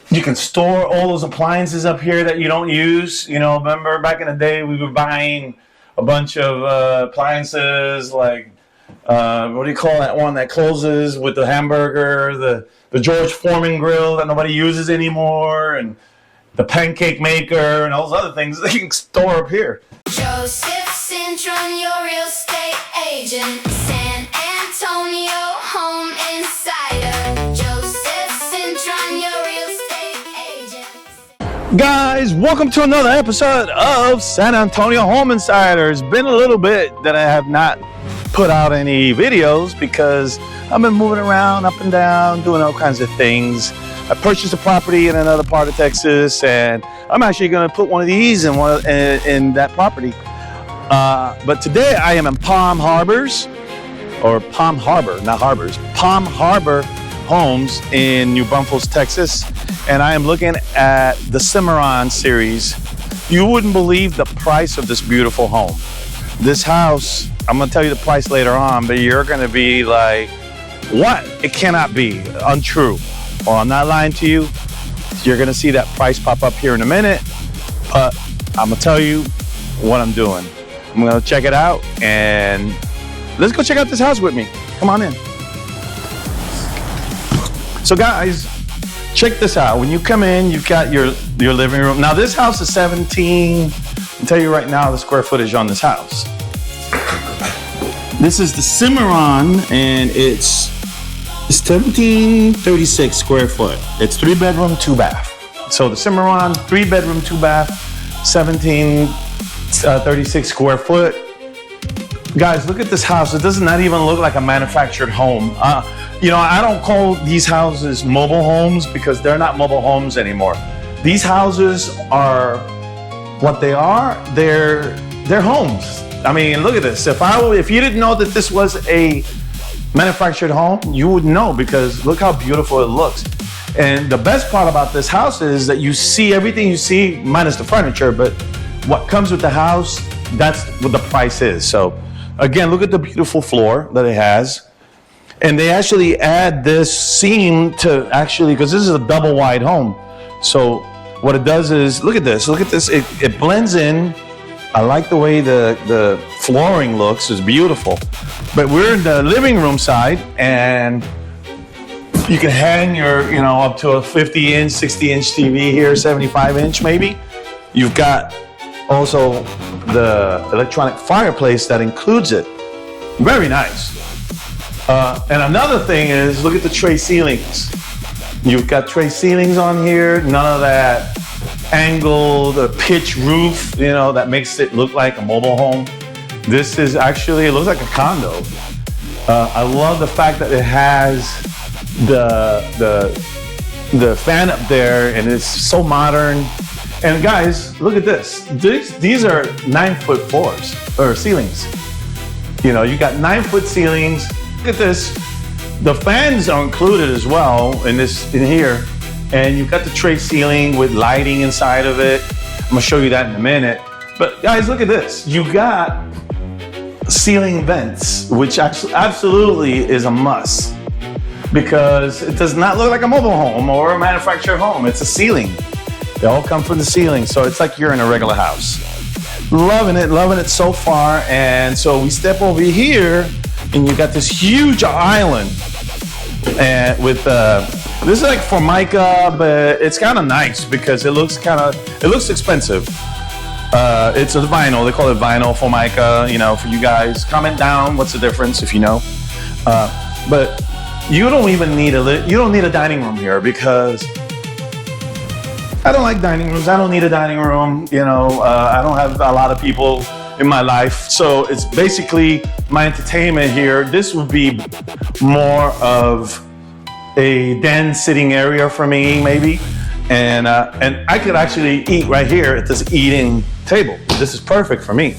You can store all those appliances up here that you don't use. You know, remember back in the day we were buying a bunch of appliances like, what do you call that one that closes with the hamburger, the George Foreman grill that nobody uses anymore, and the pancake maker and all those other things that you can store up here. Joseph Cintron, your real estate agent. San Antonio home insider. Joseph Cintron, your real estate agent. Guys, welcome to another episode of San Antonio Home Insider. It's been a little bit that I have not put out any videos because I've been moving around up and down, doing all kinds of things. I purchased a property in another part of Texas, and I'm actually going to put one of these in that property. But today I am in Palm Harbor, Palm Harbor Homes in New Braunfels, Texas, and I am looking at the Cimarron Series. You wouldn't believe the price of this beautiful home. This house, I'm going to tell you the price later on, but you're going to be like, what? It cannot be untrue. Well, I'm not lying to you. You're going to see that price pop up here in a minute, but I'm going to tell you what I'm doing. I'm going to check it out, and let's go check out this house with me. Come on in. So guys, check this out. When you come in, you've got your living room. Now this house is 17. I'll tell you right now the square footage on this house. This is the Cimarron, and it's 1736 square foot. It's 3-bedroom, 2-bath. So the Cimarron, 3-bedroom, 2-bath, 1736 square foot. Guys, look at this house. It does not even look like a manufactured home. You know, I don't call these houses mobile homes because they're not mobile homes anymore. These houses are what they are. They're homes. I mean, look at this. If you didn't know that this was a manufactured home, you would know because look how beautiful it looks. And the best part about this house is that you see everything you see minus the furniture, but what comes with the house, that's what the price is. So again, look at the beautiful floor that it has. And they actually add this seam to actually, because this is a double wide home. So what it does is, look at this, it blends in. I like the way the flooring looks, it's beautiful. But we're in the living room side, and you can hang your, up to a 50-inch, 60-inch TV here, 75-inch maybe. You've got also the electronic fireplace that includes it. Very nice. And another thing is, look at the tray ceilings. You've got tray ceilings on here, none of that angled or pitch roof, that makes it look like a mobile home. This is actually, it looks like a condo. I love the fact that it has the fan up there, and it's so modern. And guys, look at this. These are 9-foot floors or ceilings. You got 9-foot ceilings. Look at this. The fans are included as well in here. And you've got the tray ceiling with lighting inside of it. I'm gonna show you that in a minute. But guys, look at this. You got ceiling vents, which actually absolutely is a must because it does not look like a mobile home or a manufactured home. It's a ceiling. They all come from the ceiling, so it's like you're in a regular house. Loving it so far. And so we step over here, and you got this huge island, and with this is like Formica, but it's kind of nice because it looks expensive. It's a vinyl. They call it vinyl Formica. For you guys, comment down what's the difference if you know. But you don't even need a dining room here because I don't like dining rooms. I don't need a dining room. I don't have a lot of people in my life, so it's basically my entertainment here. This would be more of a den sitting area for me, maybe, and I could actually eat right here at this eating table. This is perfect for me.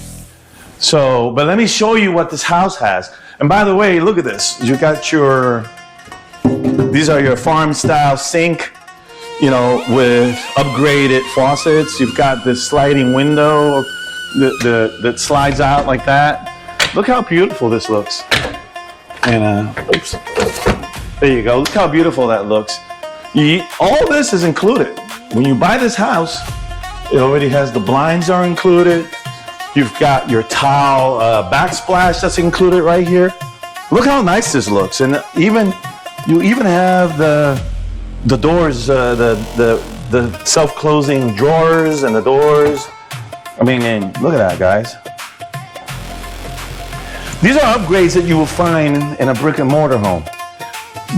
So, but let me show you what this house has. And by the way, look at this. You got these are your farm style sink, with upgraded faucets. You've got this sliding window that slides out like that. Look how beautiful this looks. And oops. There you go. Look how beautiful that looks. All this is included. When you buy this house, it already has the blinds are included. You've got your tile backsplash that's included right here. Look how nice this looks, and you even have the doors, the self-closing drawers and the doors. I mean, and look at that, guys. These are upgrades that you will find in a brick and mortar home.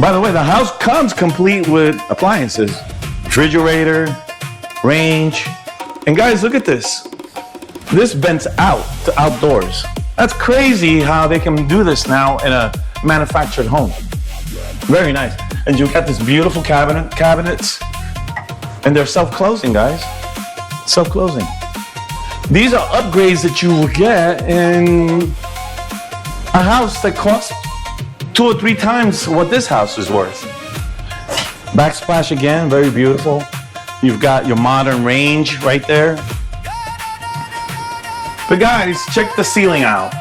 By the way, the house comes complete with appliances, refrigerator, range, and guys, look at this. This vents out to outdoors. That's crazy how they can do this now in a manufactured home. Very nice. And you've got this beautiful cabinets, and they're self-closing, guys. Self-closing. These are upgrades that you will get in a house that costs 2 or 3 times what this house is worth. Backsplash again, very beautiful. You've got your modern range right there. But guys, check the ceiling out.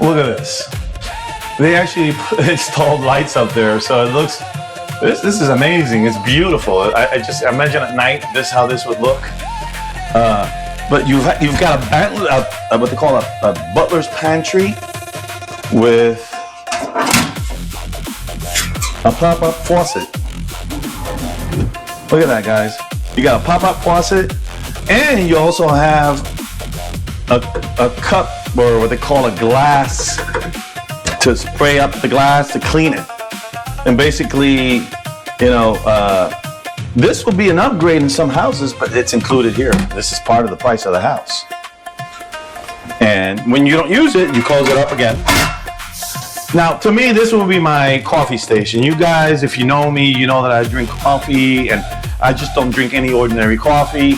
Look at this. They actually installed lights up there, so it looks, this is amazing. It's beautiful. I just imagine at night how this would look. But you've got what they call a butler's pantry with a pop-up faucet. Look at that, guys. You got a pop-up faucet, and you also have a cup, or what they call a glass, to spray up the glass to clean it. And basically, you know, this will be an upgrade in some houses, but it's included here. This is part of the price of the house. And when you don't use it, you close it up again. Now, to me, this will be my coffee station. You guys, if you know me, you know that I drink coffee, and I just don't drink any ordinary coffee.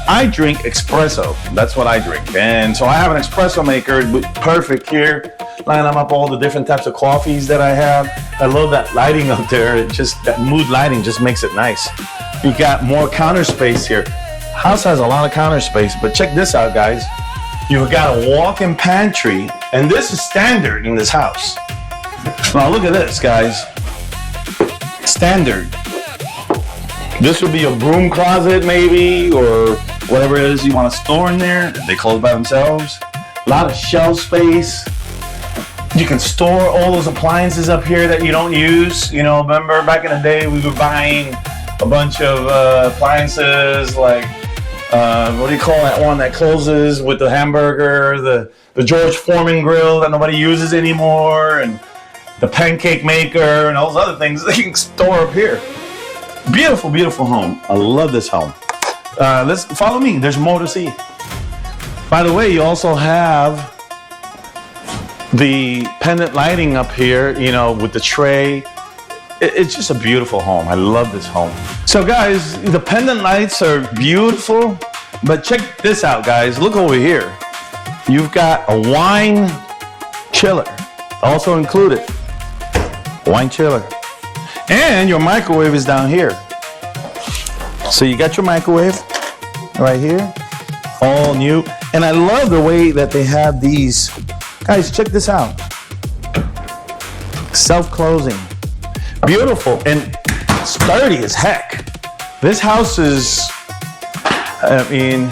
I drink espresso. That's what I drink. And so I have an espresso maker, perfect here. Line up all the different types of coffees that I have. I love that lighting up there. It just, that mood lighting just makes it nice. You've got more counter space here. House has a lot of counter space, but check this out, guys. You've got a walk-in pantry, and this is standard in this house. Now look at this, guys. Standard. This would be a broom closet maybe, or whatever it is you want to store in there. They close by themselves. A lot of shelf space. You can store all those appliances up here that you don't use. You know, remember back in the day we were buying a bunch of appliances like, what do you call that one that closes with the hamburger, the George Foreman grill that nobody uses anymore, and the pancake maker and all those other things that you can store up here. Beautiful, beautiful home. I love this home. Let's follow me. There's more to see. By the way, you also have the pendant lighting up here, you know, with the tray. It's just a beautiful home. I love this home. So guys, the pendant lights are beautiful, but check this out, guys. Look over here. You've got a wine chiller, also included. Wine chiller. And your microwave is down here. So you got your microwave right here, all new. And I love the way that they have these. Guys, check this out. Self-closing. Beautiful and sturdy as heck. This house is, I mean,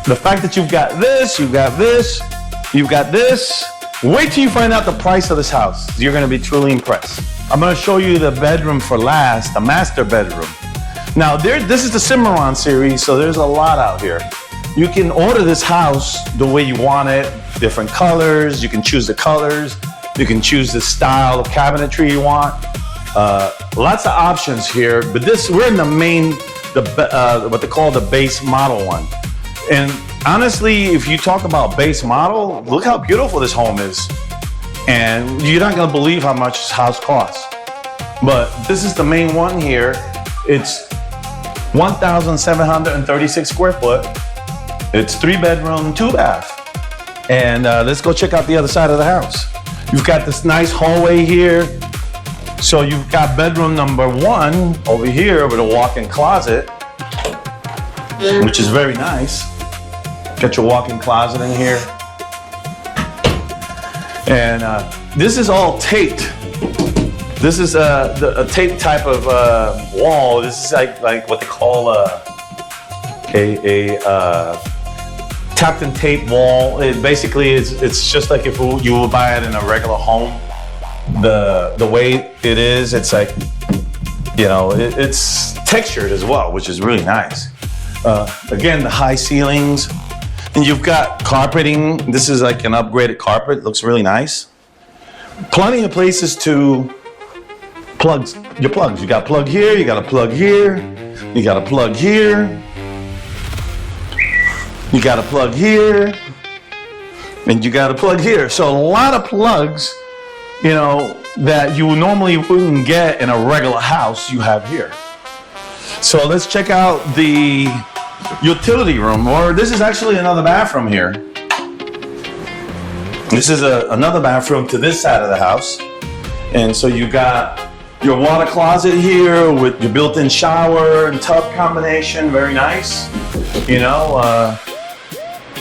the fact that you've got this, you've got this, you've got this. Wait till you find out the price of this house. You're gonna be truly impressed. I'm gonna show you the bedroom for last, the master bedroom. Now, this is the Cimarron Series, so there's a lot out here. You can order this house the way you want it, different colors. You can choose the colors. You can choose the style of cabinetry you want. Lots of options here, but we're in the main, what they call the base model one. And honestly, if you talk about base model, look how beautiful this home is. And you're not gonna believe how much this house costs. But this is the main one here. It's 1,736 square foot. It's 3 bedroom, 2 bath. And let's go check out the other side of the house. You've got this nice hallway here. So you've got bedroom number 1 over here with a walk-in closet, which is very nice. Got your walk-in closet in here. And this is all taped. This is a tape type of wall. This is like what they call a tapped and tape wall. It basically it's just like if you would buy it in a regular home. The way it is, it's like, you know, it's textured as well, which is really nice. Again, the high ceilings, and you've got carpeting. This is like an upgraded carpet. It looks really nice. Plenty of places to plug your plugs. You got a plug here, you got a plug here, you got a plug here, you got a plug here, and you got a plug here. So a lot of plugs, you know, that you normally wouldn't get in a regular house, you have here. So let's check out the utility room, or this is actually another bathroom here. This is another bathroom to this side of the house. And so you got your water closet here with your built-in shower and tub combination, very nice. You know,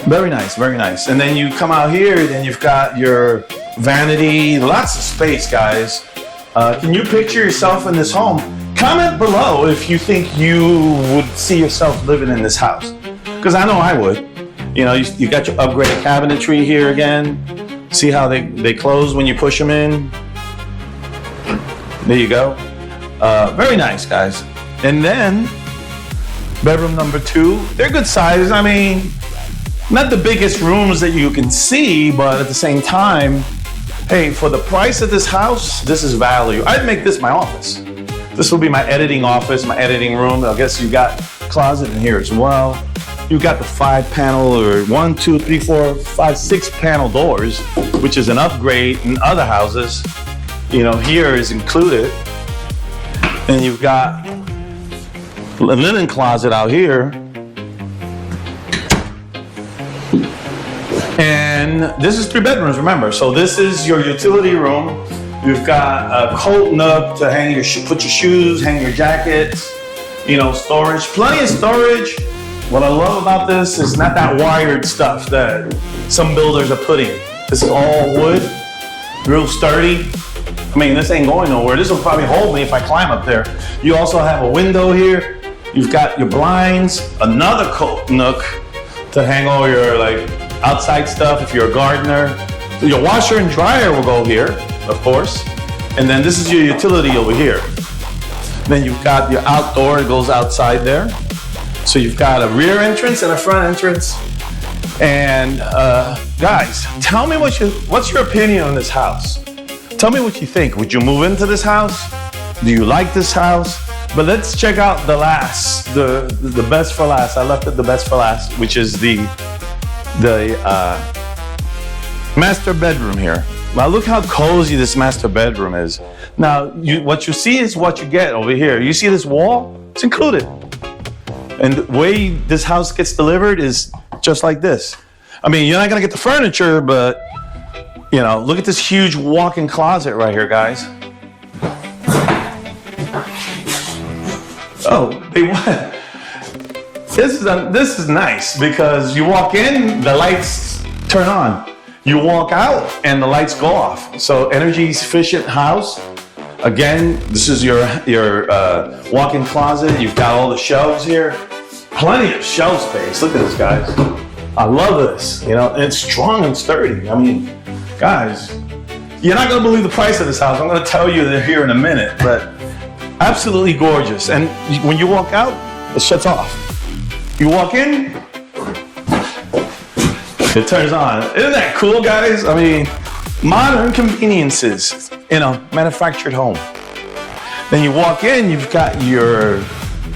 very nice, very nice. And then you come out here, then you've got your vanity, lots of space, guys. Can you picture yourself in this home? Comment below if you think you would see yourself living in this house, because I know I would. You know, you got your upgraded cabinetry here again. See how they close when you push them in? There you go. Very nice, guys. And then bedroom number 2. They're good sizes. I mean, not the biggest rooms that you can see, but at the same time, hey, for the price of this house, this is value. I'd make this my office. This will be my editing office, my editing room. I guess you got closet in here as well. You got the 5-panel or 1, 2, 3, 4, 5, 6-panel doors, which is an upgrade in other houses. You know, here is included. And you've got a linen closet out here. And this is 3 bedrooms, remember. So this is your utility room. You've got a coat nook to hang put your shoes, hang your jackets, you know, storage, plenty of storage. What I love about this is not that wired stuff that some builders are putting. This is all wood, real sturdy. I mean, this ain't going nowhere. This will probably hold me if I climb up there. You also have a window here. You've got your blinds, another coat nook to hang all your like outside stuff if you're a gardener. Your washer and dryer will go here, of course. And then this is your utility over here. Then you've got your outdoor, it goes outside there. So you've got a rear entrance and a front entrance. And guys, tell me what's your opinion on this house? Tell me what you think. Would you move into this house? Do you like this house? But let's check out the last, the best for last. I left it the best for last, which is the master bedroom here. Now look how cozy this master bedroom is. Now what you see is what you get over here. You see this wall? It's included. And the way this house gets delivered is just like this. I mean, you're not gonna get the furniture, but you know, look at this huge walk-in closet right here, guys. Oh, hey, what? This is nice because you walk in, the lights turn on. You walk out and the lights go off. So energy efficient house. Again, this is your walk-in closet. You've got all the shelves here. Plenty of shelf space. Look at this, guys. I love this. You know, and it's strong and sturdy. I mean, guys, you're not gonna believe the price of this house. I'm gonna tell you that here in a minute, but absolutely gorgeous. And when you walk out, it shuts off. You walk in, it turns on. Isn't that cool, guys? I mean, modern conveniences in a manufactured home. Then you walk in, you've got your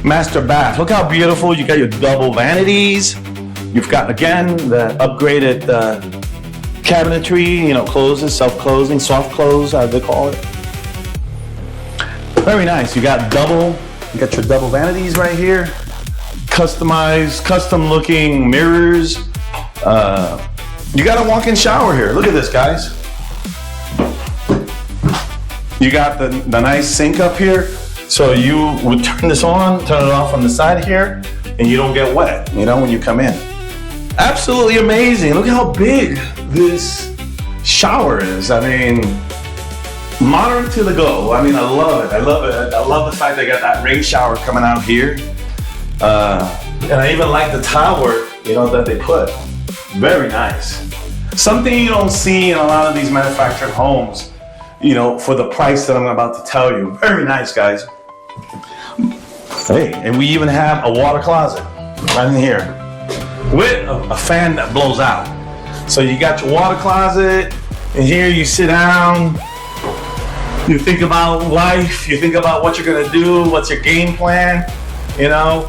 master bath. Look how beautiful. You got your double vanities. You've got, again, the upgraded cabinetry, you know, closes, self-closing, soft close, how they call it. Very nice. You got your double vanities right here. Customized, custom looking mirrors. You got a walk-in shower here. Look at this, guys. You got the nice sink up here. So you would turn this on, turn it off on the side here, and you don't get wet, you know, when you come in. Absolutely amazing. Look how big this shower is. I mean, Modern to the go. I mean, I love it. I love it. I love the fact they got that rain shower coming out here. And I even like the tile work, you know, that they put. Very nice. Something you don't see in a lot of these manufactured homes, you know, for the price that I'm about to tell you. Very nice, guys. Hey, and we even have a water closet right in here with a fan that blows out. So you got your water closet, and here you sit down, you think about life, you think about what you're gonna do, what's your game plan, you know.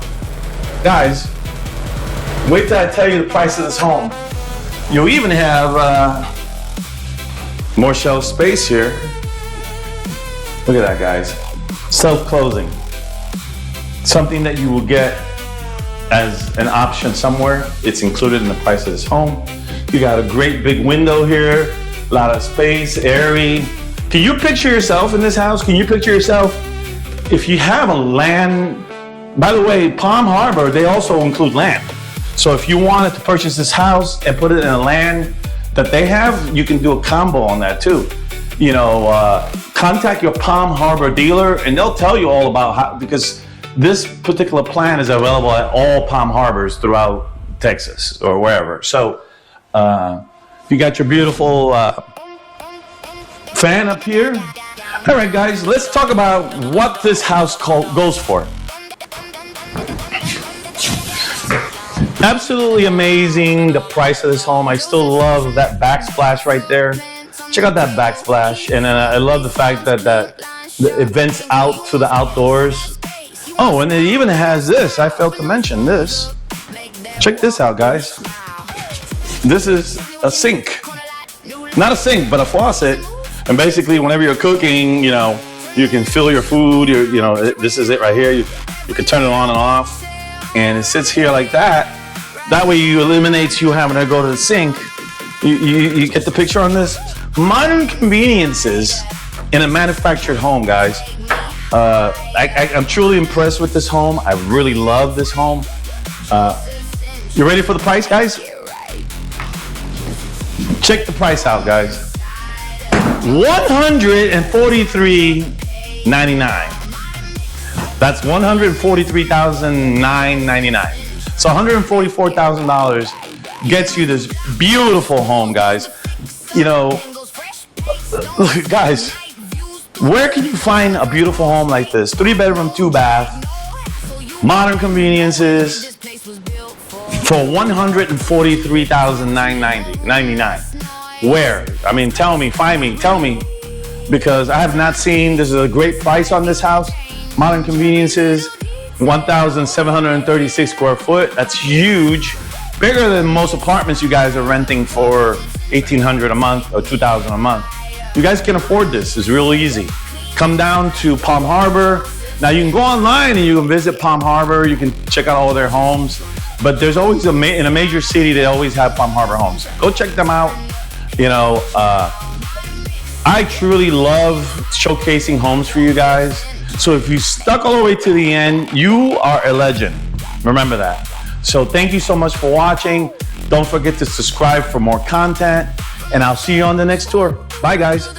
Guys, wait till I tell you the price of this home. You'll even have more shelf space here. Look at that, guys. Self-closing. Something that you will get as an option somewhere. It's included in the price of this home. You got a great big window here, a lot of space, airy. Can you picture yourself in this house? Can you picture yourself if you have a land? By the way, Palm Harbor, they also include land. So if you wanted to purchase this house and put it in a land that they have, you can do a combo on that too. You know, contact your Palm Harbor dealer and they'll tell you all about how, because this particular plan is available at all Palm Harbors throughout Texas or wherever. So you got your beautiful fan up here. All right, guys, let's talk about what this house goes for. Absolutely amazing, the price of this home. I still love that backsplash right there. Check out that backsplash. And I love the fact that it vents out to the outdoors. Oh, and it even has this. I failed to mention this. Check this out, guys. This is a sink. Not a sink, but a faucet. And basically, whenever you're cooking, you know, you can fill your food. You know, this is it right here. You can turn it on and off. And it sits here like that. That way you eliminate you having to go to the sink. You get the picture on this? Modern conveniences in a manufactured home, guys. I'm truly impressed with this home. I really love this home. You ready for the price, guys? Check the price out, guys. $143,999. That's $143,999. So $144,000 gets you this beautiful home, guys. You know, guys, where can you find a beautiful home like this? 3-bedroom, 2-bath, modern conveniences for $143,999. Where? I mean, tell me, find me, tell me, because I have not seen. This is a great price on this house. Modern conveniences, 1,736 square foot. That's huge, bigger than most apartments you guys are renting for $1,800 a month or $2,000 a month. You guys can afford this. It's real easy. Come down to Palm Harbor. Now you can go online and you can visit Palm Harbor. You can check out all their homes, but there's always in a major city, they always have Palm Harbor homes. Go check them out. You know, I truly love showcasing homes for you guys. So if you stuck all the way to the end, you are a legend. Remember that. So thank you so much for watching. Don't forget to subscribe for more content, and I'll see you on the next tour. Bye, guys.